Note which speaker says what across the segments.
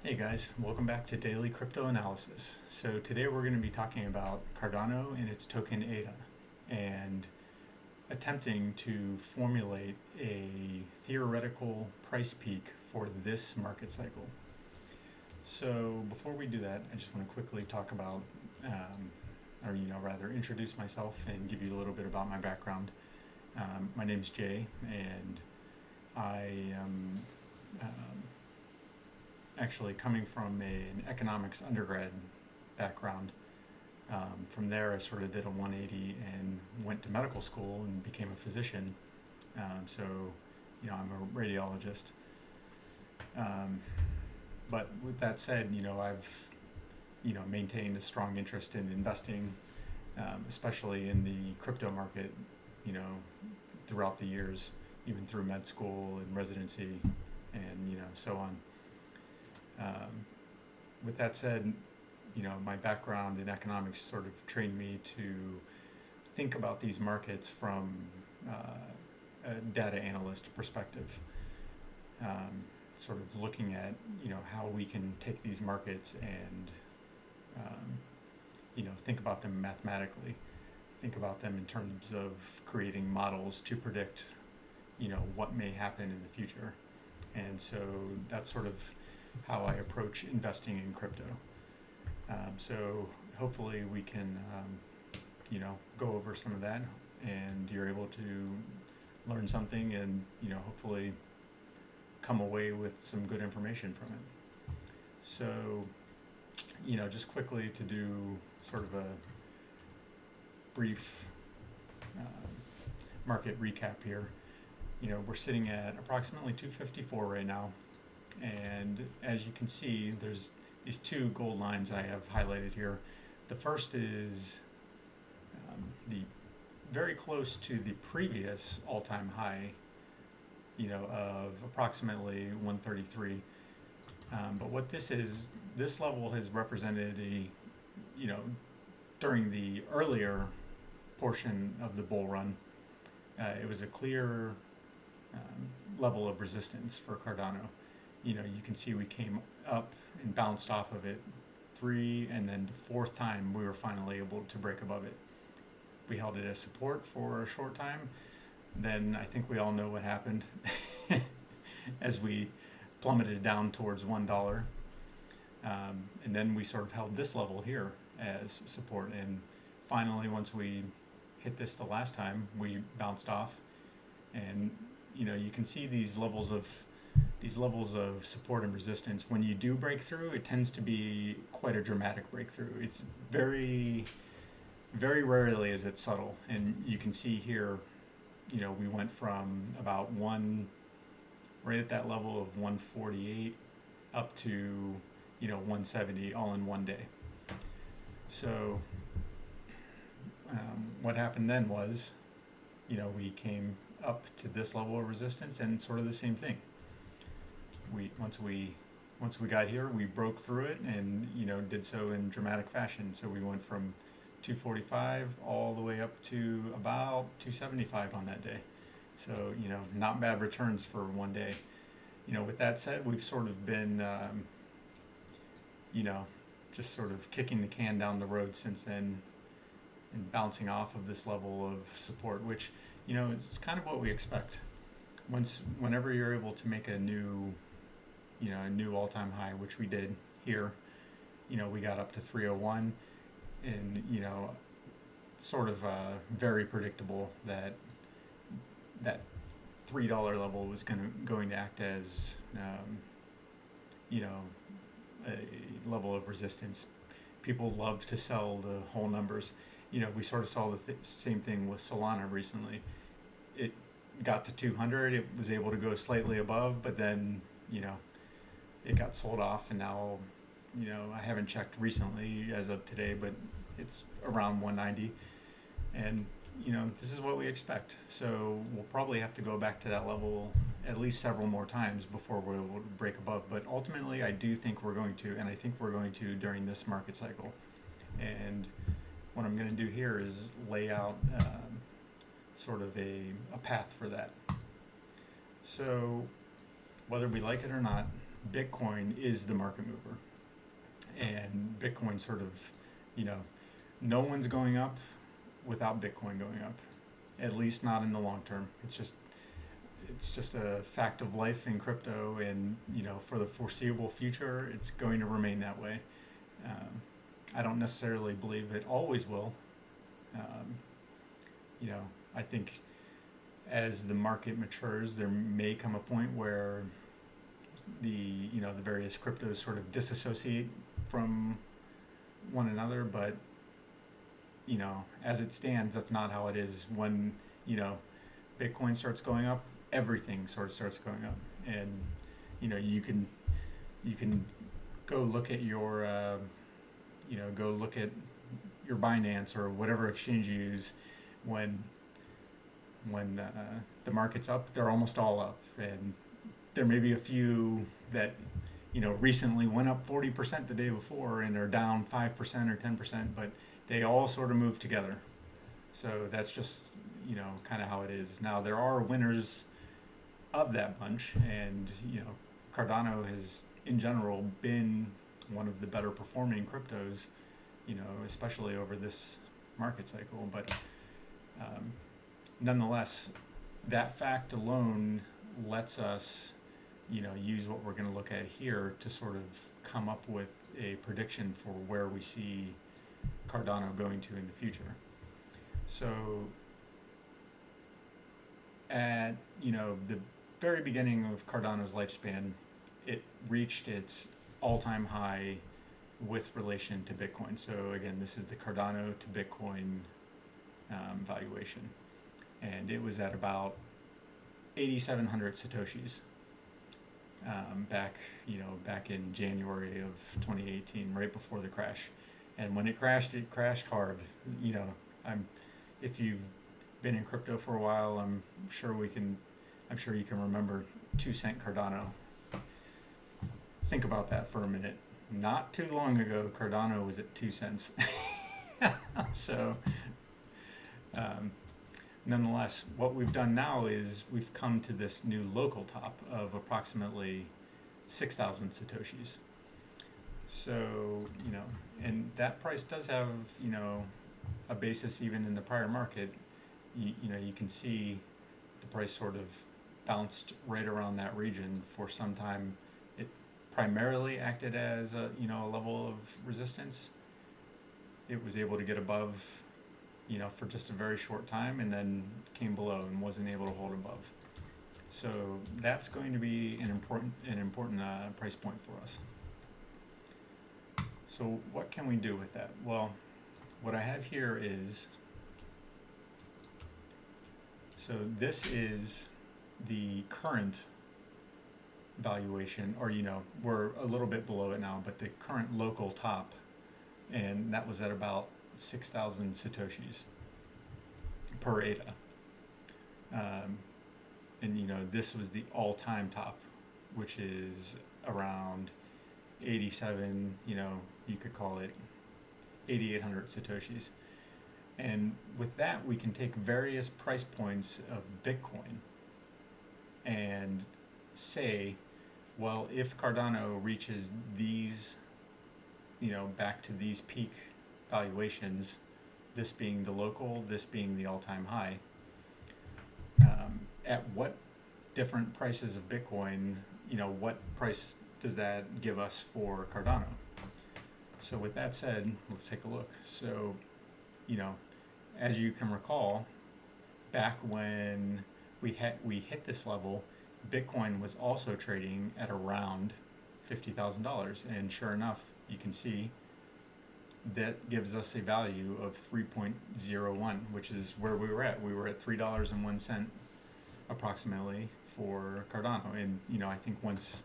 Speaker 1: Hey guys, welcome back to Daily Crypto Analysis. So today we're going to be talking about Cardano and its token ADA and attempting to formulate a theoretical price peak for this market cycle. So before we do that, I just want to quickly talk about, rather introduce myself and give you a little bit about my background. My name's Jay, and I am actually coming from an economics undergrad background. From there, I sort of did a 180 and went to medical school and became a physician. I'm a radiologist. But with that said, I've maintained a strong interest in investing, especially in the crypto market, throughout the years, even through med school and residency, and so on. With that said, my background in economics sort of trained me to think about these markets from a data analyst perspective, sort of looking at how we can take these markets and think about them mathematically, think about them in terms of creating models to predict what may happen in the future. And so that's sort of how I approach investing in crypto. So hopefully we can, go over some of that, and you're able to learn something, and hopefully come away with some good information from it. So, just quickly to do sort of a brief market recap here. We're sitting at approximately 254 right now. And as you can see, there's these two gold lines I have highlighted here. The first is the very close to the previous all-time high, of approximately 133. But what this is, this level has represented during the earlier portion of the bull run, it was a clear level of resistance for Cardano. You can see we came up and bounced off of it 3, and then the 4th time we were finally able to break above it. We held it as support for a short time. Then I think we all know what happened as we plummeted down towards $1. And then we sort of held this level here as support. And finally, once we hit this the last time, we bounced off. And you can see these levels of support and resistance. When you do break through, it tends to be quite a dramatic breakthrough. It's very, very rarely is it subtle. And you can see here, we went from about right at that level of 148 up to 170 all in one day. So what happened then was, we came up to this level of resistance, and sort of the same thing. Once we got here, we broke through it, and did so in dramatic fashion. So we went from 245 all the way up to about 275 on that day. So not bad returns for one day. With that said, we've sort of been just sort of kicking the can down the road since then, and bouncing off of this level of support, which is kind of what we expect. Whenever you're able to make a new all-time high, which we did here, we got up to 301, and sort of very predictable that $3 level was going to act as a level of resistance. People love to sell the whole numbers. We sort of saw the same thing with Solana recently. It got to 200, it was able to go slightly above, but then it got sold off, and now I haven't checked recently as of today, but it's around 190, and this is what we expect. So we'll probably have to go back to that level at least several more times before we're able to break above. But ultimately, I do think we're going to, and I think we're going to during this market cycle. And what I'm going to do here is lay out sort of a path for that. So whether we like it or not, Bitcoin is the market mover, and Bitcoin sort of, you know, no one's going up without Bitcoin going up, at least not in the long term. It's just a fact of life in crypto, and for the foreseeable future, it's going to remain that way. I don't necessarily believe it always will. Um, I think as the market matures, there may come a point where the various cryptos sort of disassociate from one another, but as it stands, that's not how it is. When Bitcoin starts going up, everything sort of starts going up, and you can go look at your Binance or whatever exchange you use. When the market's up, they're almost all up, and there may be a few that recently went up 40% the day before and are down 5% or 10%, but they all sort of move together. So that's just kind of how it is. Now there are winners of that bunch, and Cardano has in general been one of the better performing cryptos, especially over this market cycle. But nonetheless, that fact alone lets us use what we're going to look at here to sort of come up with a prediction for where we see Cardano going to in the future. So at the very beginning of Cardano's lifespan, it reached its all-time high with relation to Bitcoin. So again, this is the Cardano to Bitcoin valuation, and it was at about 8,700 satoshis back in January of 2018, right before the crash. And when it crashed hard. If you've been in crypto for a while, I'm sure you can remember 2-cent Cardano. Think about that for a minute. Not too long ago, Cardano was at 2 cents. So, nonetheless, what we've done now is we've come to this new local top of approximately 6,000 satoshis. So, and that price does have, a basis even in the prior market. You can see the price sort of bounced right around that region for some time. It primarily acted as a level of resistance. It was able to get above, for just a very short time, and then came below and wasn't able to hold above. So that's going to be an important price point for us. So what can we do with that? Well, what I have here is, so this is the current valuation, or we're a little bit below it now, but the current local top, and that was at about 6,000 satoshis per ADA. And this was the all-time top, which is around 87, you could call it 8,800 satoshis. And with that, we can take various price points of Bitcoin and say, well, if Cardano reaches these, back to these peak valuations, this being the local, this being the all-time high, at what different prices of Bitcoin, what price does that give us for Cardano? So with that said, let's take a look. So, as you can recall, back when we hit this level, Bitcoin was also trading at around $50,000, and sure enough, you can see that gives us a value of 3.01, which is where we were at. We were at $3.01 approximately for Cardano, and I think once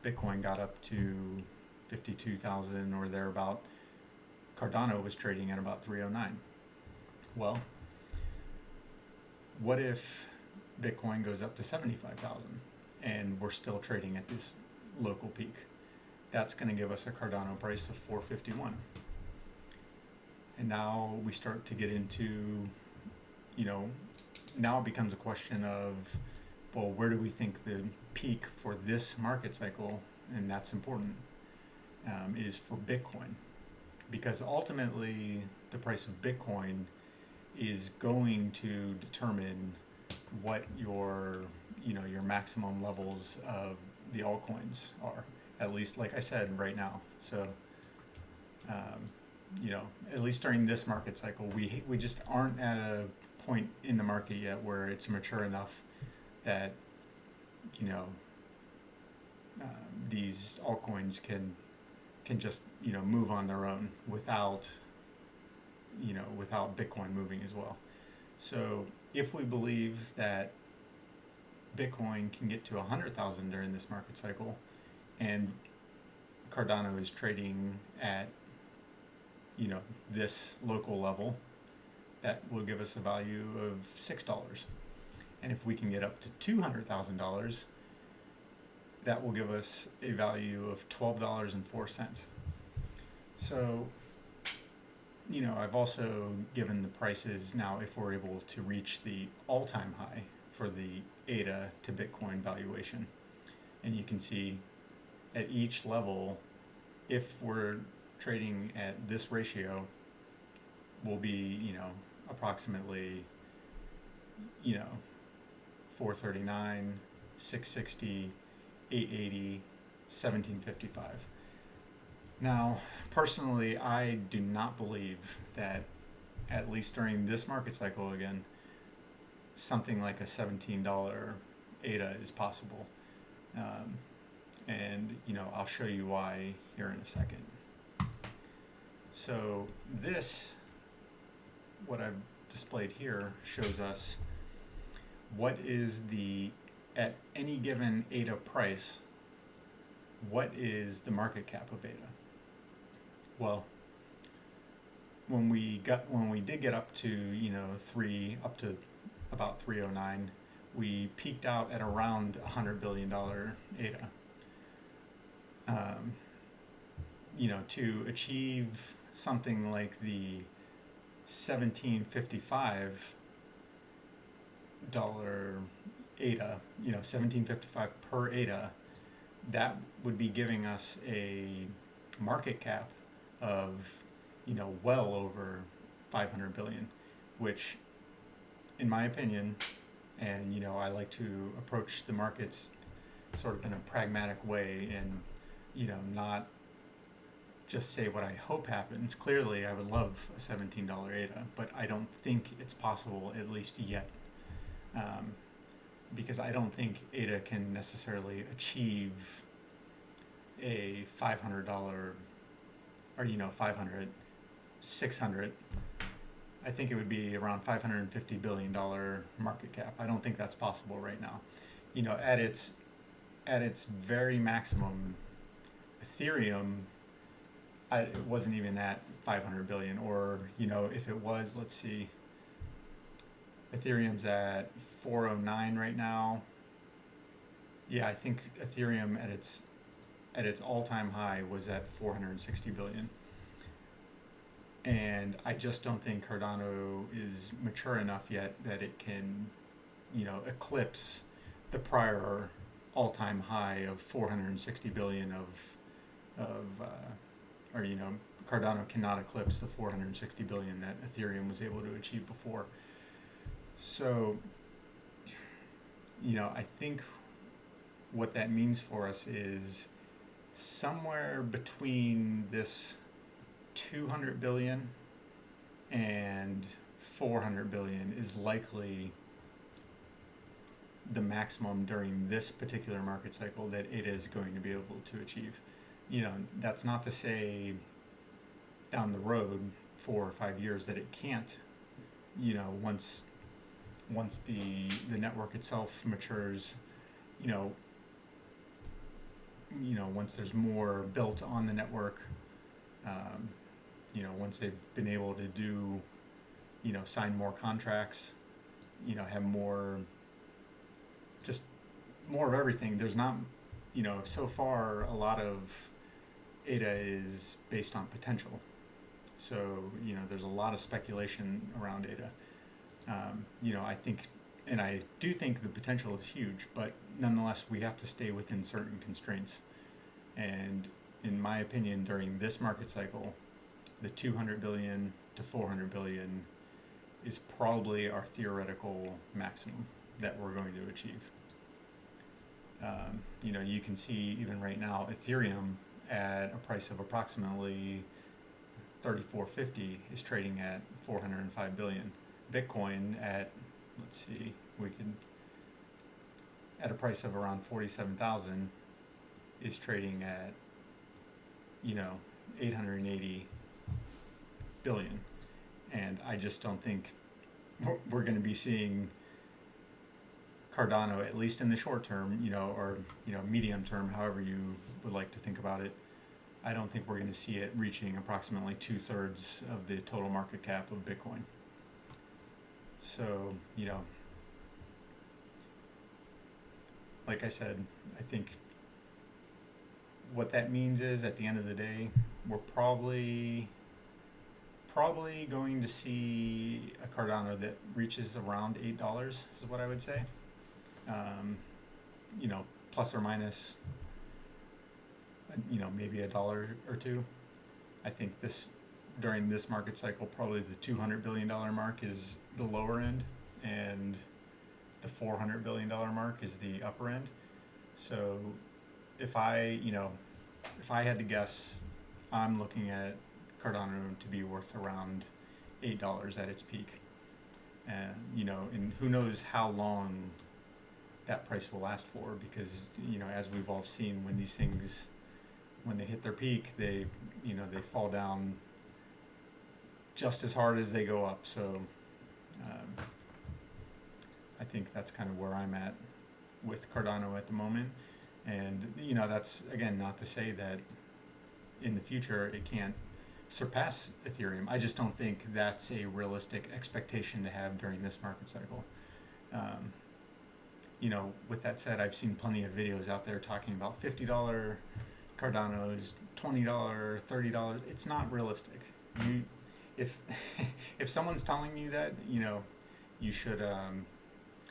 Speaker 1: Bitcoin got up to 52,000 or thereabout, Cardano was trading at about 309. Well, what if Bitcoin goes up to 75,000 and we're still trading at this local peak? That's going to give us a Cardano price of 451. And now we start to get into, now it becomes a question of, well, where do we think the peak for this market cycle and that's important, is for Bitcoin, because ultimately the price of Bitcoin is going to determine what your maximum levels of the altcoins are, at least like I said right now. So um, at least during this market cycle, we just aren't at a point in the market yet where it's mature enough that you know these altcoins can just move on their own without Bitcoin moving as well. So if we believe that Bitcoin can get to 100,000 during this market cycle, and Cardano is trading at this local level, that will give us a value of $6. And if we can get up to $200,000, that will give us a value of $12.04. So, I've also given the prices now if we're able to reach the all-time high for the ADA to Bitcoin valuation. And you can see at each level, if we're trading at this ratio, will be, approximately, 439, 660, 880, 1755. Now, personally, I do not believe that, at least during this market cycle again, something like a $17 ADA is possible. And I'll show you why here in a second. So what I've displayed here shows us what is at any given ADA price, what is the market cap of ADA? Well, when we did get up to up to about 309, we peaked out at around $100 billion ADA. To achieve something like the $1755 ADA, 1755 per ADA, that would be giving us a market cap of well over 500 billion, which in my opinion, and I like to approach the markets sort of in a pragmatic way and not just say what I hope happens. Clearly I would love a $17 ADA, but I don't think it's possible, at least yet, because I don't think ADA can necessarily achieve a $500 or 500, 600. I think it would be around $550 billion market cap. I don't think that's possible right now. At its very maximum, Ethereum, it wasn't even at 500 billion, or if it was, let's see, Ethereum's at 409 right now. Yeah, I think Ethereum at its all-time high was at 460 billion. And I just don't think Cardano is mature enough yet that it can, eclipse the prior all-time high of 460 billion Cardano cannot eclipse the 460 billion that Ethereum was able to achieve before. So, I think what that means for us is somewhere between this 200 billion and 400 billion is likely the maximum during this particular market cycle that it is going to be able to achieve. That's not to say down the road 4 or 5 years that it can't, once the network itself matures, once there's more built on the network, once they've been able to do, sign more contracts, have more of everything. There's not, so far a lot of ADA is based on potential. So, there's a lot of speculation around ADA. I think, and I do think the potential is huge, but nonetheless, we have to stay within certain constraints. And in my opinion, during this market cycle, the 200 billion to 400 billion is probably our theoretical maximum that we're going to achieve. You can see even right now Ethereum at a price of approximately 3450 is trading at 405 billion. Bitcoin at, let's see, we could at a price of around 47,000 is trading at 880 billion. And I just don't think we're going to be seeing Cardano, at least in the short term, or medium term, however you would like to think about it. I don't think we're going to see it reaching approximately 2/3 of the total market cap of Bitcoin. So, like I said, I think what that means is at the end of the day, we're probably going to see a Cardano that reaches around $8 is what I would say. Plus or minus, maybe $1 or two. I think during this market cycle, probably the $200 billion mark is the lower end, and the $400 billion mark is the upper end. So if I had to guess, I'm looking at Cardano to be worth around $8 at its peak. And, and who knows how long that price will last for, because, as we've all seen, when these things, when they hit their peak, they fall down just as hard as they go up. So I think that's kind of where I'm at with Cardano at the moment. And, that's, again, not to say that in the future it can't surpass Ethereum. I just don't think that's a realistic expectation to have during this market cycle. With that said, I've seen plenty of videos out there talking about $50 Cardanos, $20, $30. It's not realistic. If someone's telling you that, you should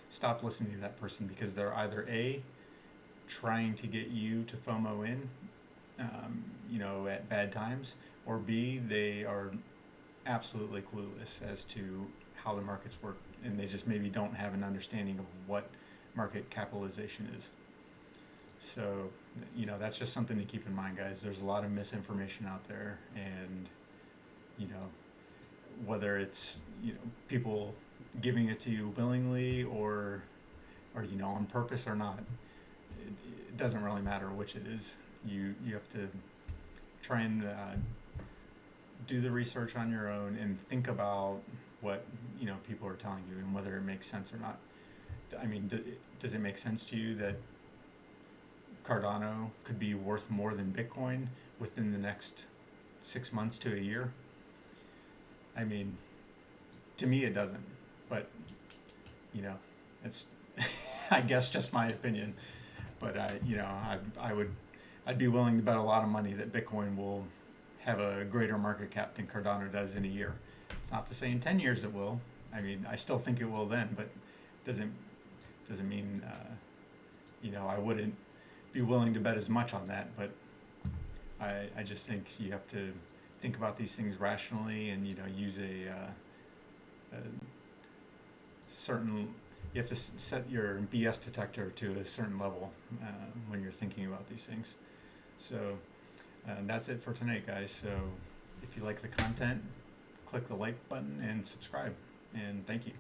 Speaker 1: stop listening to that person, because they're either A, trying to get you to FOMO in, at bad times, or B, they are absolutely clueless as to how the markets work, and they just maybe don't have an understanding of what market capitalization is. So, that's just something to keep in mind, guys. There's a lot of misinformation out there, and, whether it's, people giving it to you willingly or on purpose or not, it doesn't really matter which it is. You have to try and do the research on your own and think about what people are telling you and whether it makes sense or not. I mean, does it make sense to you that Cardano could be worth more than Bitcoin within the next 6 months to a year? I mean, to me it doesn't, but it's I guess just my opinion. But I'd be willing to bet a lot of money that Bitcoin will have a greater market cap than Cardano does in a year. It's not to say in 10 years it will. I mean, I still think it will then, but doesn't mean I wouldn't be willing to bet as much on that. But I just think you have to think about these things rationally, and use a certain. You have to set your BS detector to a certain level when you're thinking about these things. So that's it for tonight, guys. So if you like the content, click the like button and subscribe. And thank you.